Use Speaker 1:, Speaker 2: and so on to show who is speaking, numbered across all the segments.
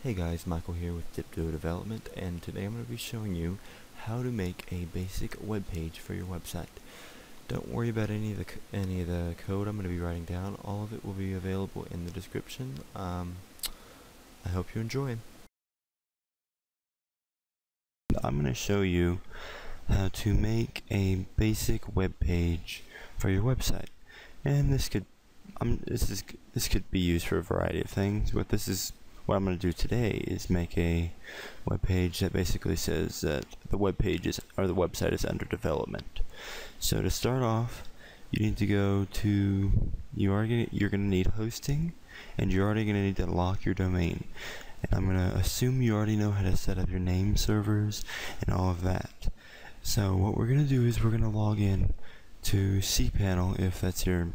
Speaker 1: Hey guys, Michael here with Dipdo Development, and today I'm going to be showing you how to make a basic web page for your website. Don't worry about any of the code I'm going to be writing down. All of it will be available in the description. I hope you enjoy. I'm going to show you how to make a basic web page for your website, and this could be used for a variety of things. What I'm going to do today is make a web page that basically says that the website is under development. So to start off, you need to go to you're going to need hosting, and you're already going to need to lock your domain. And I'm going to assume you already know how to set up your name servers and all of that. So what we're going to do is we're going to log in to cPanel if that's your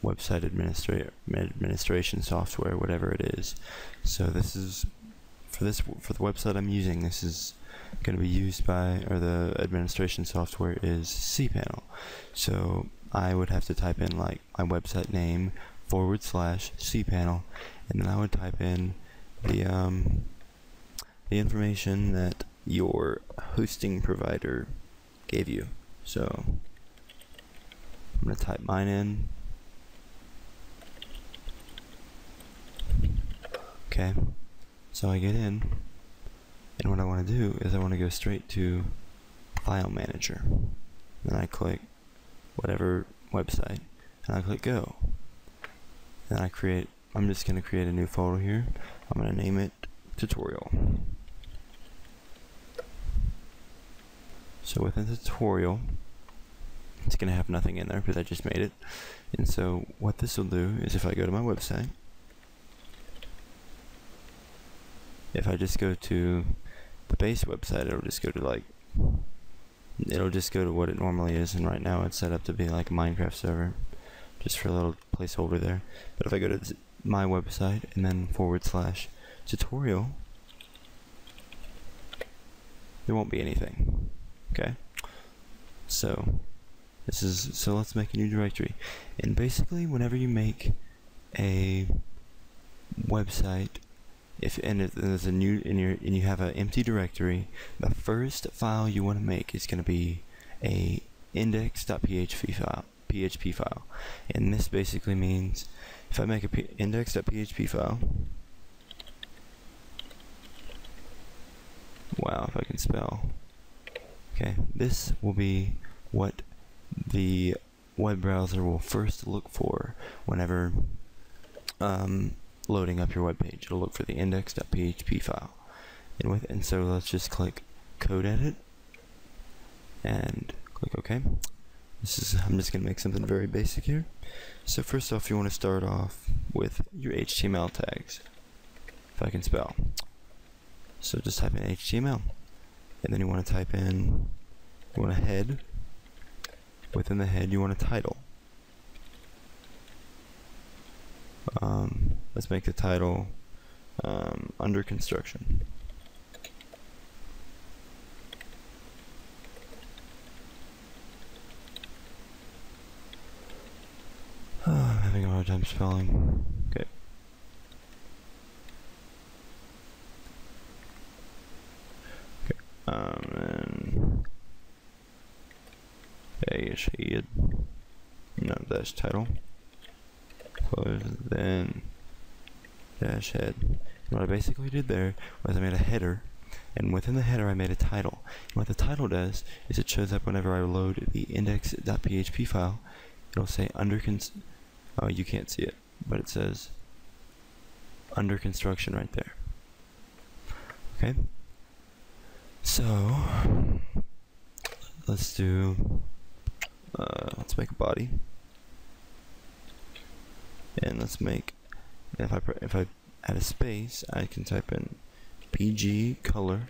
Speaker 1: website administration software, whatever it is. So this is for the website I'm using. This is going to be used by, or the administration software is cPanel. So I would have to type in like my website name / cPanel, and then I would type in the information that your hosting provider gave you. So I'm going to type mine in. Okay, so I get in, and what I want to do is I want to go straight to File Manager. Then I click whatever website, and I click Go. Then I'm just going to create a new folder here. I'm going to name it Tutorial. So within the tutorial, it's going to have nothing in there because I just made it. And so what this will do is if I go to my website, if I just go to the base website, it'll just go to what it normally is, and right now it's set up to be like a Minecraft server, just for a little placeholder there. But if I go to my website and then / tutorial, there won't be anything. Okay, so let's make a new directory. And basically, whenever you make a website, there's a new and you have an empty directory, the first file you want to make is going to be a index.php file. And this basically means if I make a index.php file, wow, if I can spell. Okay, this will be what the web browser will first look for whenever loading up your web page. It'll look for the index.php file, and so let's just click Code Edit and click OK. I'm just gonna make something very basic here. So first off, you want to start off with your HTML tags, if I can spell. So just type in HTML, and then you want to type in, you want a head. Within the head, you want a title. Let's make the title under construction. I'm having a hard time spelling. Okay. And dash head. No, dash title. Close, then dash head. And what I basically did there was I made a header, and within the header I made a title. And what the title does is it shows up whenever I load the index.php file. It'll say oh, you can't see it, but it says under construction right there. Okay, so let's make a body. And let's make, if I add a space, I can type in BG color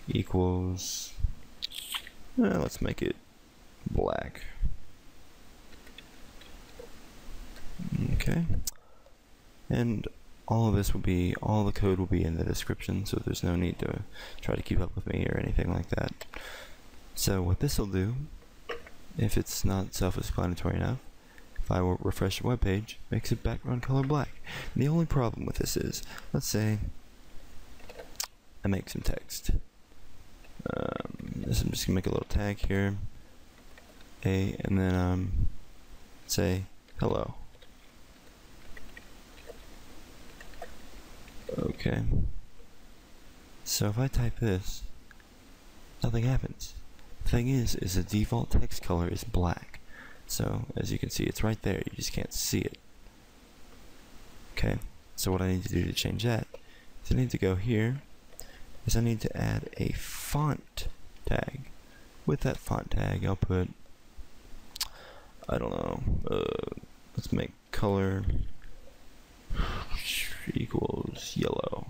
Speaker 1: equals, let's make it black. Okay, and all the code will be in the description, so there's no need to try to keep up with me or anything like that. So what this will do, if it's not self-explanatory enough, if I will refresh the web page, makes it background color black. And the only problem with this is, let's say I make some text. I'm just gonna make a little tag here, and then say hello. Okay. So if I type this, nothing happens. The thing is the default text color is black. So as you can see, it's right there. You just can't see it. Okay. So what I need to do to change that is I need to go here. I need to add a font tag. With that font tag, I'll put, I don't know, let's make color equals yellow.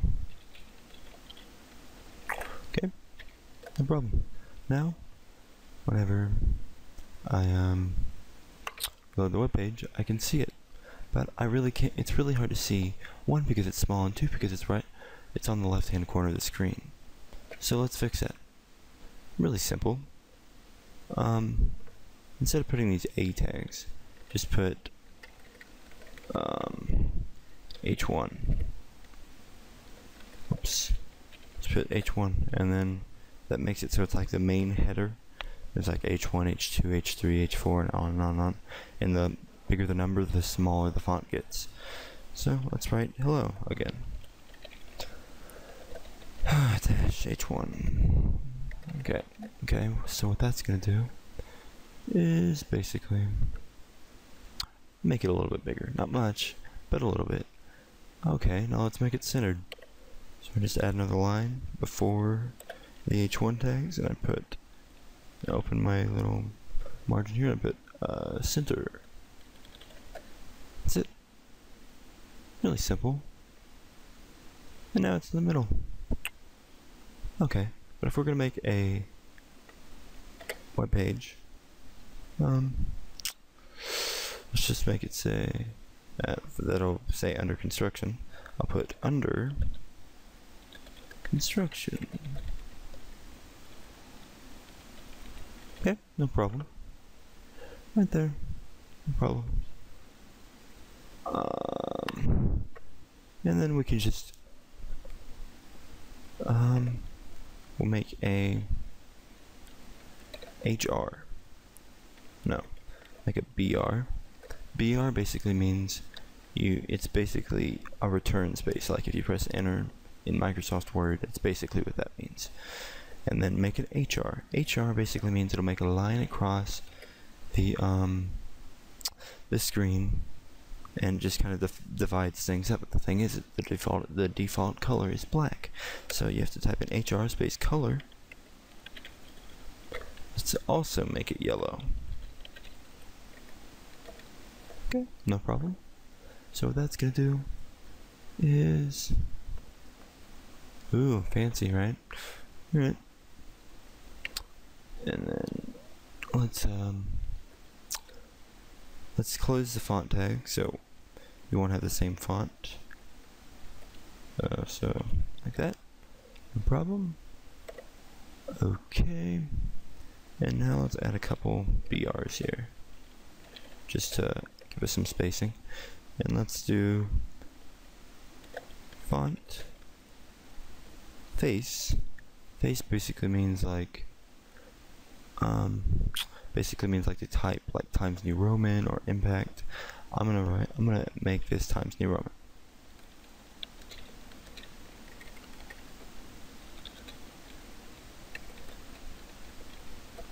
Speaker 1: Okay, no problem. Now, whenever I load the web page, I can see it, but I really can't. It's really hard to see. One, because it's small, and two, because it's on the left-hand corner of the screen. So let's fix that. Really simple. Instead of putting these A tags, just put H1. Oops. Just put H1, and then that makes it so it's like the main header. There's like H1, H2, H3, H4, and on and on and on. And the bigger the number, the smaller the font gets. So let's write hello again. Dash H1. Okay, so what that's gonna do is basically make it a little bit bigger. Not much, but a little bit. Okay, now let's make it centered. So I just add another line before the H1 tags, and I open my little margin here, and I put center. That's it. Really simple. And now it's in the middle. Okay, but if we're gonna make a web page, let's just make it say that'll say under construction. I'll put under construction. Okay, no problem. Right there, no problem. And then we can just we'll make a HR. No, make a BR. BR basically means it's basically a return space. Like if you press enter in Microsoft Word, that's basically what that means. And then make an HR. HR basically means it'll make a line across the screen and just kind of divides things up. But the thing is, the default color is black, so you have to type in HR space color. Let's also make it yellow. Okay, no problem. So what that's gonna do is, ooh, fancy, right? Alright. And then let's close the font tag so we won't have the same font. So like that, no problem. Okay, and now let's add a couple BRs here, just to give us some spacing. And let's do font face. Face basically means like the type, like Times New Roman or Impact. I'm gonna make this Times New Roman.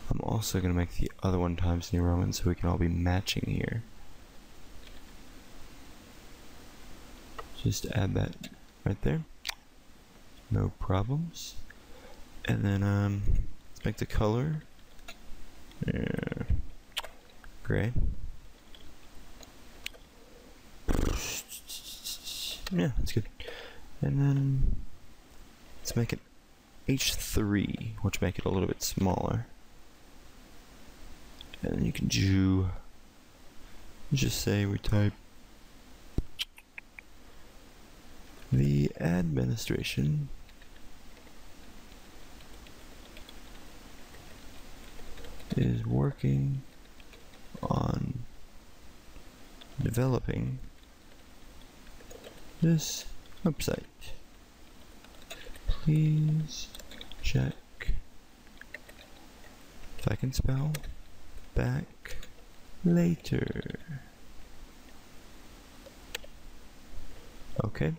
Speaker 1: I'm also gonna make the other one Times New Roman so we can all be matching here. Just add that right there. No problems. And then let's make the color gray. Yeah, that's good. And then let's make it H3, which make it a little bit smaller. And then you can just say we type the administration is working on developing this website. Please check if I can spell back later. Okay,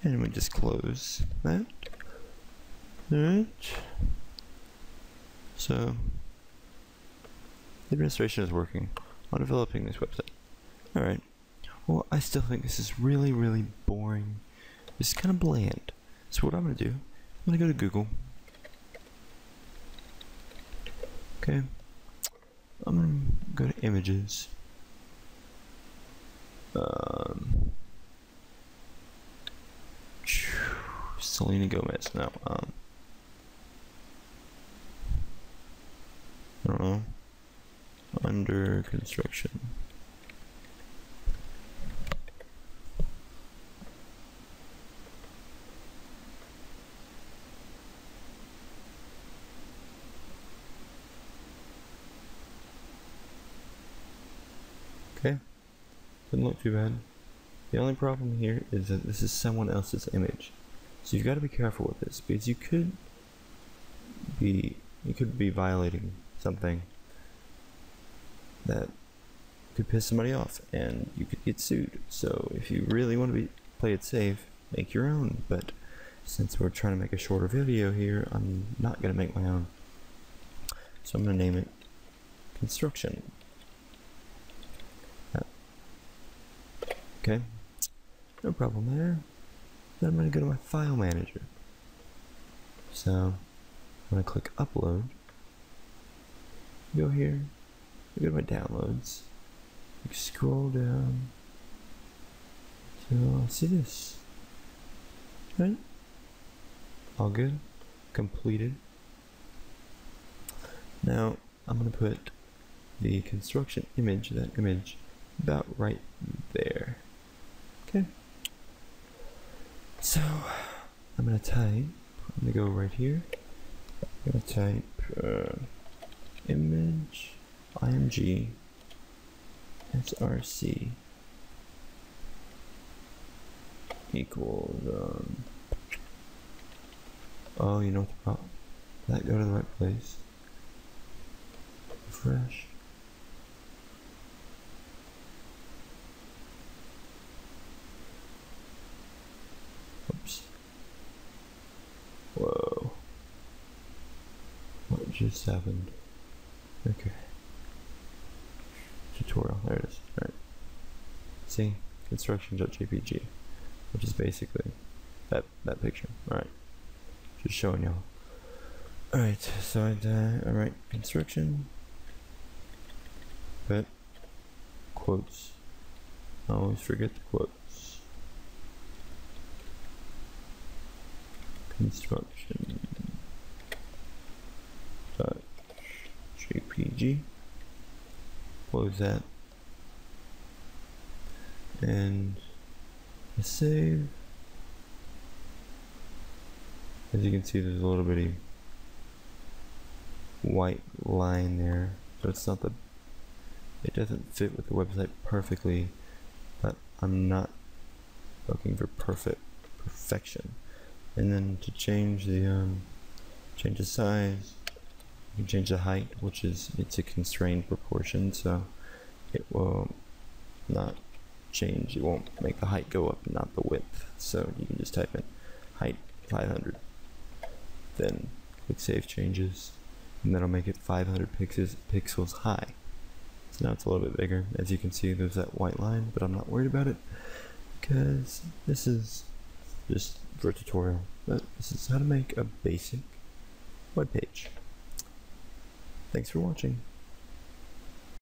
Speaker 1: and we just close that. Alright, so the administration is working on developing this website. Alright, well, I still think this is really, really boring. This is kind of bland. So what I'm going to do, I'm going to go to Google. Okay, I'm going to go to images. Selena Gomez, no, I don't know, under construction. Okay, doesn't look too bad. The only problem here is that this is someone else's image. So you've got to be careful with this, because you could be violating something that could piss somebody off, and you could get sued. So if you really want to play it safe, make your own. But since we're trying to make a shorter video here, I'm not gonna make my own. So I'm gonna name it construction. Okay, no problem there. Then I'm going to go to my file manager. So I'm going to click upload. Go here, go to my downloads. You scroll down till I see this. Right? All good. Completed. Now I'm going to put the construction image, that image, about right there. Okay. So, I'm going to go right here. I'm going to type image img src equals, oh, you know what the problem? Did that go to the right place? Refresh. Oops. Whoa. What just happened? Okay. Tutorial, there it is. Alright. See? Construction.jpg. Which is basically that picture. Alright. Just showing y'all. Alright, so alright, construction. But quotes. I always forget the quotes. Construction .jpg. Close that. And save. As you can see, there's a little bitty white line there, so it's not it doesn't fit with the website perfectly, but I'm not looking for perfection. And then to change the size, you can change the height, which is, it's a constrained proportion, so it will not change, it won't make the height go up, not the width. So you can just type in height 500, then click save changes, and that'll make it 500 pixels high. So now it's a little bit bigger. As you can see, there's that white line, but I'm not worried about it because this is just for a tutorial. But this is how to make a basic web page. Thanks for watching.